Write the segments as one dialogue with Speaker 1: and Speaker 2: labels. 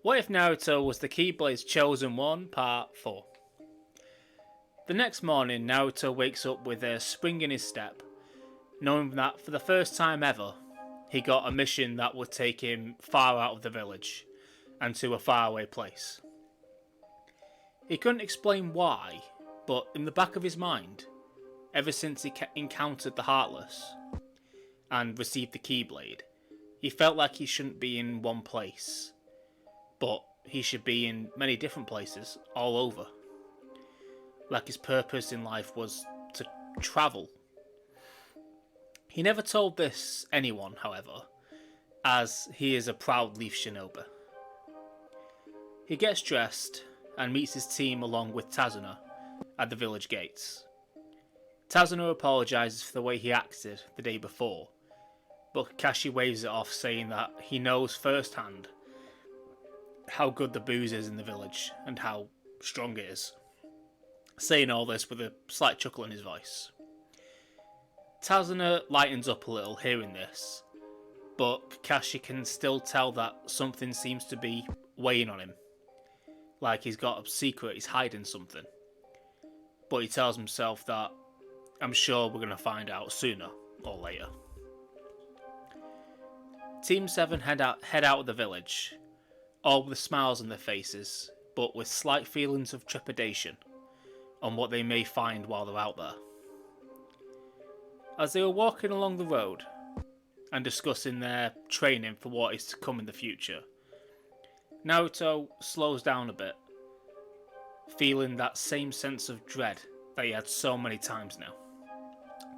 Speaker 1: What if Naruto was the Keyblade's chosen one, part 4? The next morning, Naruto wakes up with a spring in his step, knowing that for the first time ever, he got a mission that would take him far out of the village and to a faraway place. He couldn't explain why, but in the back of his mind, ever since he encountered the Heartless and received the Keyblade, he felt like he shouldn't be in one place, but he should be in many different places all over. Like his purpose in life was to travel. He never told this anyone, however, as he is a proud Leaf Shinobi. He gets dressed and meets his team along with Tazuna at the village gates. Tazuna apologises for the way he acted the day before, but Kakashi waves it off, saying that he knows firsthand how good the booze is in the village and how strong it is, saying all this with a slight chuckle in his voice. Tazuna lightens up a little hearing this, but Kakashi can still tell that something seems to be weighing on him, like he's got a secret, he's hiding something. But he tells himself that I'm sure we're going to find out sooner or later. Team 7 head out of the village, all with smiles on their faces, but with slight feelings of trepidation on what they may find while they're out there. As they were walking along the road and discussing their training for what is to come in the future, Naruto slows down a bit, feeling that same sense of dread that he had so many times now,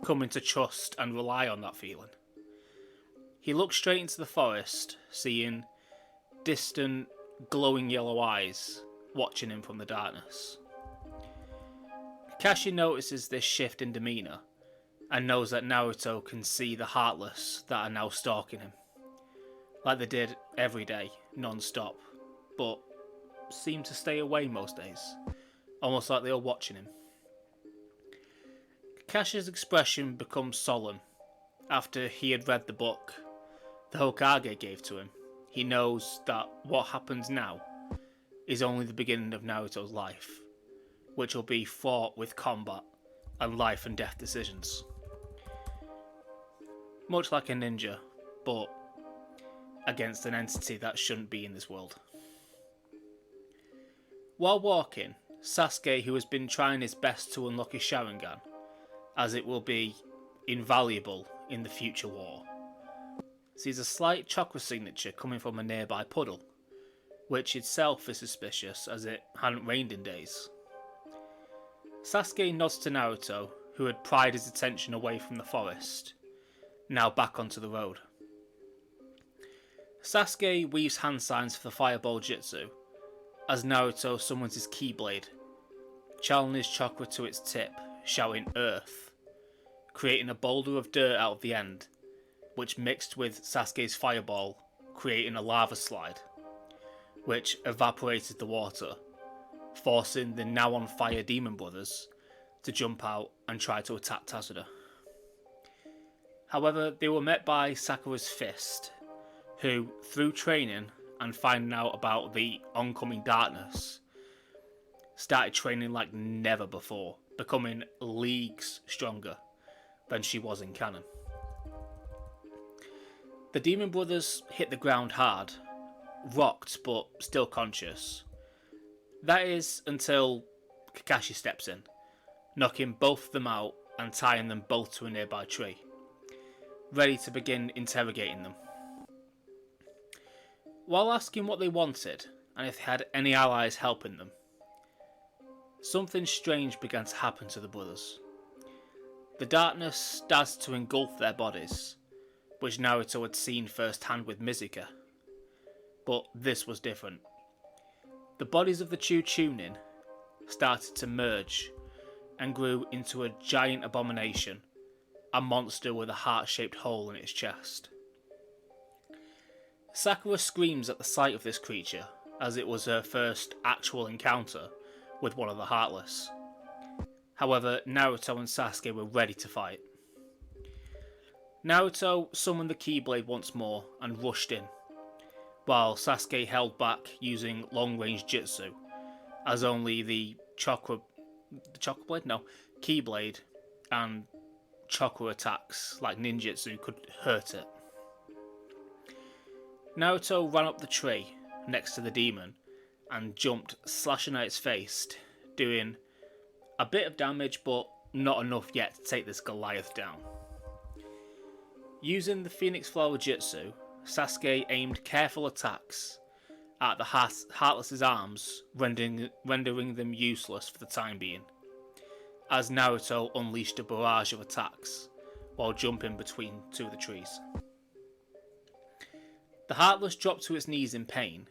Speaker 1: coming to trust and rely on that feeling. He looks straight into the forest, seeing distant, glowing yellow eyes watching him from the darkness. Kakashi notices this shift in demeanour and knows that Naruto can see the Heartless that are now stalking him, like they did every day, non-stop, but seem to stay away most days, almost like they are watching him. Kakashi's expression becomes solemn after he had read the book the Hokage gave to him. He knows that what happens now is only the beginning of Naruto's life, which will be fraught with combat and life and death decisions. Much like a ninja, but against an entity that shouldn't be in this world. While walking, Sasuke, who has been trying his best to unlock his Sharingan, as it will be invaluable in the future war, sees a slight chakra signature coming from a nearby puddle, which itself is suspicious as it hadn't rained in days. Sasuke nods to Naruto, who had pried his attention away from the forest, now back onto the road. Sasuke weaves hand signs for the fireball jutsu as Naruto summons his Keyblade, channeling his chakra to its tip, shouting Earth, creating a boulder of dirt out of the end, which mixed with Sasuke's fireball, creating a lava slide, which evaporated the water, forcing the now on fire Demon Brothers to jump out and try to attack Tazuna. However, they were met by Sakura's fist, who, through training and finding out about the oncoming darkness, started training like never before, becoming leagues stronger than she was in canon. The Demon Brothers hit the ground hard, rocked but still conscious. That is until Kakashi steps in, knocking both of them out and tying them both to a nearby tree, ready to begin interrogating them. While asking what they wanted and if they had any allies helping them, something strange began to happen to the brothers. The darkness started to engulf their bodies, which Naruto had seen firsthand with Mizuka. But this was different. The bodies of the Chunin started to merge and grew into a giant abomination, a monster with a heart-shaped hole in its chest. Sakura screams at the sight of this creature, as it was her first actual encounter with one of the Heartless. However, Naruto and Sasuke were ready to fight. Naruto summoned the Keyblade once more and rushed in, while Sasuke held back using long-range jutsu, as only the Keyblade and chakra attacks like ninjutsu could hurt it. Naruto ran up the tree next to the demon and jumped, slashing at its face, doing a bit of damage but not enough yet to take this Goliath down. Using the Phoenix Flower Jutsu, Sasuke aimed careful attacks at the Heartless's arms, rendering them useless for the time being, as Naruto unleashed a barrage of attacks while jumping between two of the trees. The Heartless dropped to its knees in pain,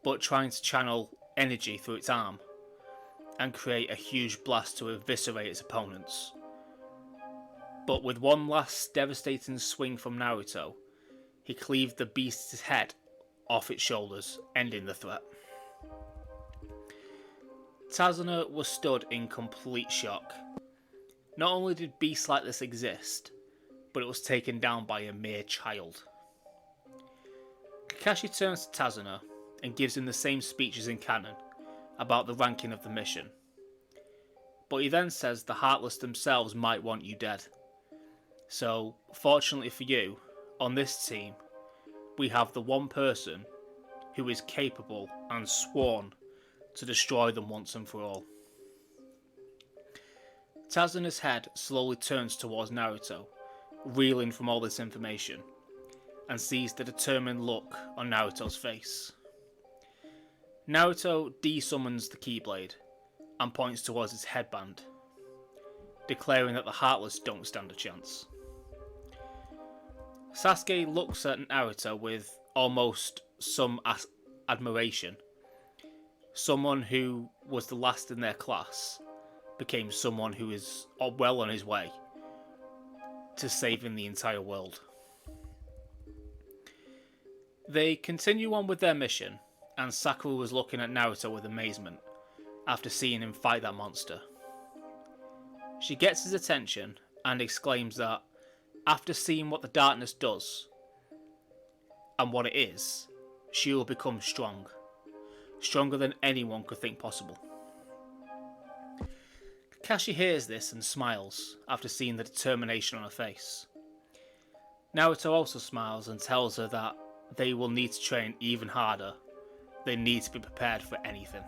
Speaker 1: but trying to channel energy through its arm and create a huge blast to eviscerate its opponents. But with one last devastating swing from Naruto, he cleaved the beast's head off its shoulders, ending the threat. Tazuna was stood in complete shock. Not only did beasts like this exist, but it was taken down by a mere child. Kakashi turns to Tazuna and gives him the same speech as in canon about the ranking of the mission. But he then says the Heartless themselves might want you dead. So, fortunately for you, on this team, we have the one person who is capable and sworn to destroy them once and for all. Tazuna's head slowly turns towards Naruto, reeling from all this information, and sees the determined look on Naruto's face. Naruto de-summons the Keyblade and points towards his headband, declaring that the Heartless don't stand a chance. Sasuke looks at Naruto with almost some admiration. Someone who was the last in their class became someone who is well on his way to saving the entire world. They continue on with their mission, and Sakura was looking at Naruto with amazement after seeing him fight that monster. She gets his attention and exclaims that after seeing what the darkness does and what it is, she will become strong. Stronger than anyone could think possible. Kakashi hears this and smiles after seeing the determination on her face. Naruto also smiles and tells her that they will need to train even harder. They need to be prepared for anything.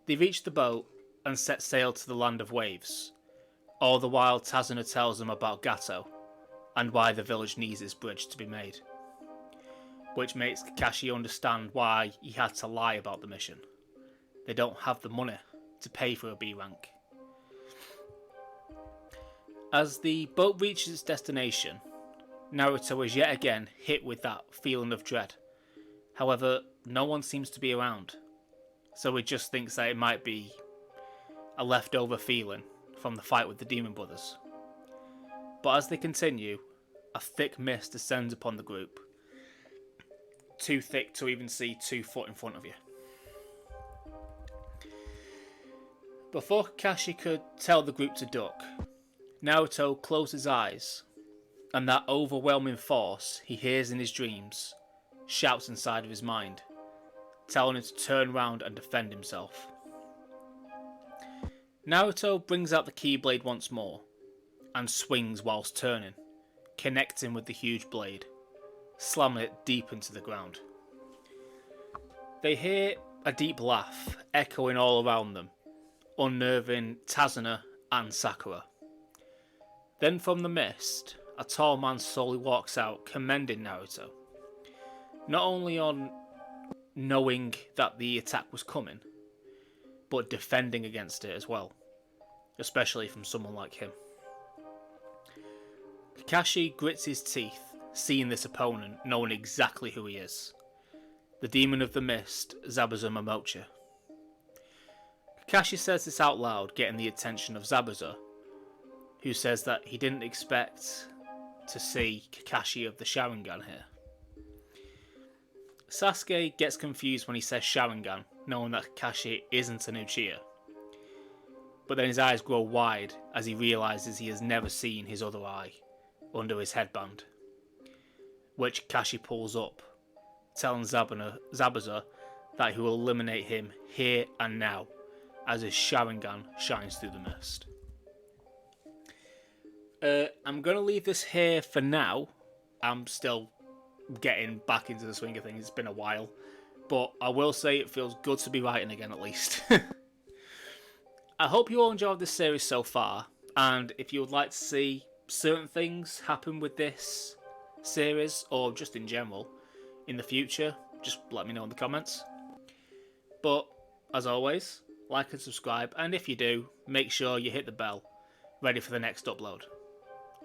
Speaker 1: They reach the boat and set sail to the land of waves. All the while Tazuna tells them about Gato and why the village needs this bridge to be made, which makes Kakashi understand why he had to lie about the mission. They don't have the money to pay for a B rank. As the boat reaches its destination, Naruto is yet again hit with that feeling of dread. However, no one seems to be around, so he just thinks that it might be a leftover feeling from the fight with the Demon Brothers. But as they continue, a thick mist descends upon the group, too thick to even see 2 foot in front of you. Before Kakashi could tell the group to duck, Naruto closed his eyes, and that overwhelming force he hears in his dreams shouts inside of his mind, telling him to turn round and defend himself. Naruto brings out the Keyblade once more, and swings whilst turning, connecting with the huge blade, slamming it deep into the ground. They hear a deep laugh echoing all around them, unnerving Tazuna and Sakura. Then from the mist, a tall man slowly walks out, commending Naruto, not only on knowing that the attack was coming, but defending against it as well, especially from someone like him. Kakashi grits his teeth, seeing this opponent, knowing exactly who he is. The Demon of the Mist, Zabuza Momocha. Kakashi says this out loud, getting the attention of Zabuza, who says that he didn't expect to see Kakashi of the Sharingan here. Sasuke gets confused when he says Sharingan, knowing that Kakashi isn't an Uchiha. But then his eyes grow wide as he realises he has never seen his other eye under his headband. which Kakashi pulls up, telling Zabuza that he will eliminate him here and now as his Sharingan shines through the mist. I'm going to leave this here for now. I'm still getting back into the swing of things. It's been a while. But I will say it feels good to be writing again at least. I hope you all enjoyed this series so far. And if you would like to see certain things happen with this series, or just in general, in the future, just let me know in the comments. But, as always, like and subscribe. And if you do, make sure you hit the bell, ready for the next upload.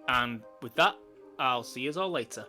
Speaker 1: And with that, I'll see you all later.